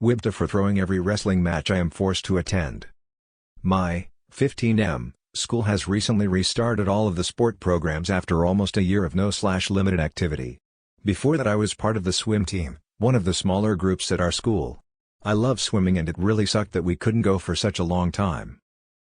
WIBTA for throwing every wrestling match I am forced to attend. My 15M school has recently restarted all of the sport programs after almost a year of no/limited activity. Before that I was part of the swim team, one of the smaller groups at our school. I love swimming and it really sucked that we couldn't go for such a long time.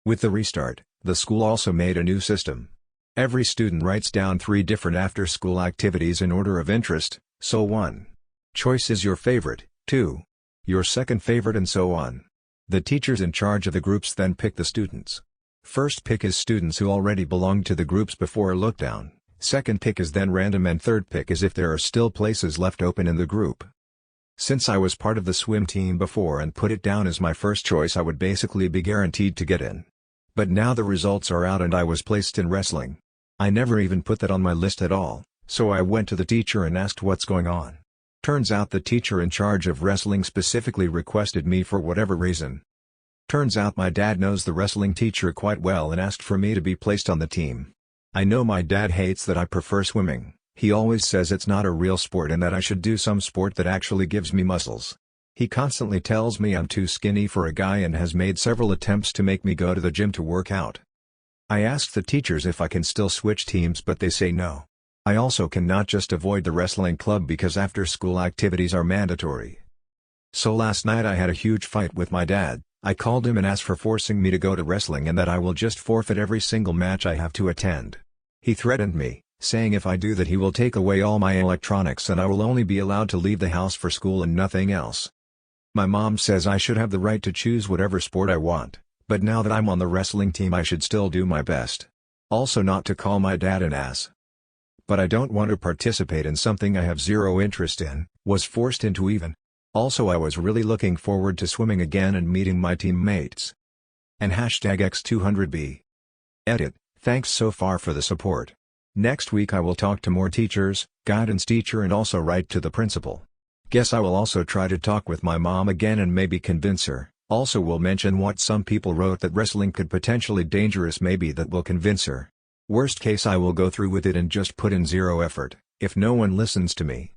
With the restart, the school also made a new system. Every student writes down 3 different after-school activities in order of interest, so 1. Choice is your favorite, 2. Your second favorite and so on. The teachers in charge of the groups then pick the students. First pick is students who already belonged to the groups before a lookdown, second pick is then random and third pick is if there are still places left open in the group. Since I was part of the swim team before and put it down as my first choice I would basically be guaranteed to get in. But now the results are out and I was placed in wrestling. I never even put that on my list at all, so I went to the teacher and asked what's going on. Turns out the teacher in charge of wrestling specifically requested me for whatever reason. Turns out my dad knows the wrestling teacher quite well and asked for me to be placed on the team. I know my dad hates that I prefer swimming, he always says it's not a real sport and that I should do some sport that actually gives me muscles. He constantly tells me I'm too skinny for a guy and has made several attempts to make me go to the gym to work out. I asked the teachers if I can still switch teams but they say no. I also cannot just avoid the wrestling club because after-school activities are mandatory. So last night I had a huge fight with my dad. I called him and asked for forcing me to go to wrestling and that I will just forfeit every single match I have to attend. He threatened me, saying if I do that he will take away all my electronics and I will only be allowed to leave the house for school and nothing else. My mom says I should have the right to choose whatever sport I want, but now that I'm on the wrestling team I should still do my best. Also not to call my dad an ass. But I don't want to participate in something I have zero interest in, was forced into even. Also I was really looking forward to swimming again and meeting my teammates. And #X200B. Edit, thanks so far for the support. Next week I will talk to more teachers, guidance teacher and also write to the principal. Guess I will also try to talk with my mom again and maybe convince her. Also will mention what some people wrote that wrestling could potentially dangerous, maybe that will convince her. Worst case I will go through with it and just put in zero effort, if no one listens to me.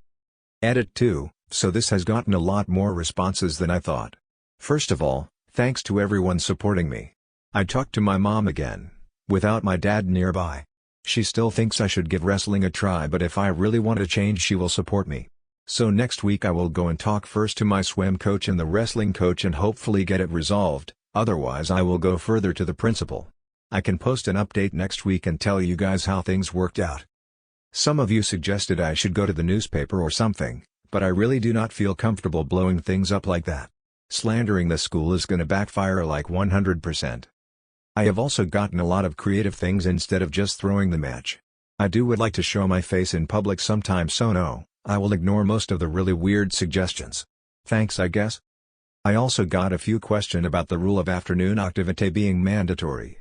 Edit 2, so this has gotten a lot more responses than I thought. First of all, thanks to everyone supporting me. I talked to my mom again, without my dad nearby. She still thinks I should give wrestling a try but if I really want to change she will support me. So next week I will go and talk first to my swim coach and the wrestling coach and hopefully get it resolved, otherwise I will go further to the principal. I can post an update next week and tell you guys how things worked out. Some of you suggested I should go to the newspaper or something, but I really do not feel comfortable blowing things up like that. Slandering the school is gonna backfire like 100%. I have also gotten a lot of creative things instead of just throwing the match. I would like to show my face in public sometime so no, I will ignore most of the really weird suggestions. Thanks I guess. I also got a few questions about the rule of afternoon activity being mandatory.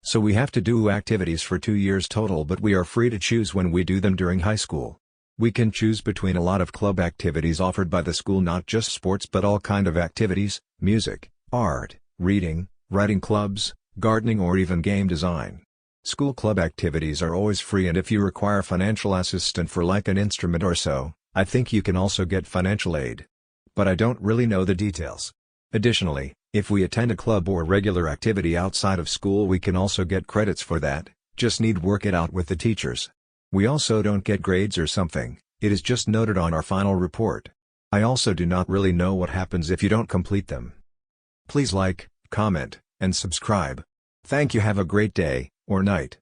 So we have to do activities for 2 years total but we are free to choose when we do them during high school. We can choose between a lot of club activities offered by the school, not just sports but all kind of activities, music, art, reading, writing clubs, gardening or even game design. School club activities are always free and if you require financial assistance for like an instrument or so, I think you can also get financial aid. But I don't really know the details. Additionally, if we attend a club or regular activity outside of school we can also get credits for that, just need work it out with the teachers. We also don't get grades or something, it is just noted on our final report. I also do not really know what happens if you don't complete them. Please like, comment, and subscribe. Thank you, have a great day, or night.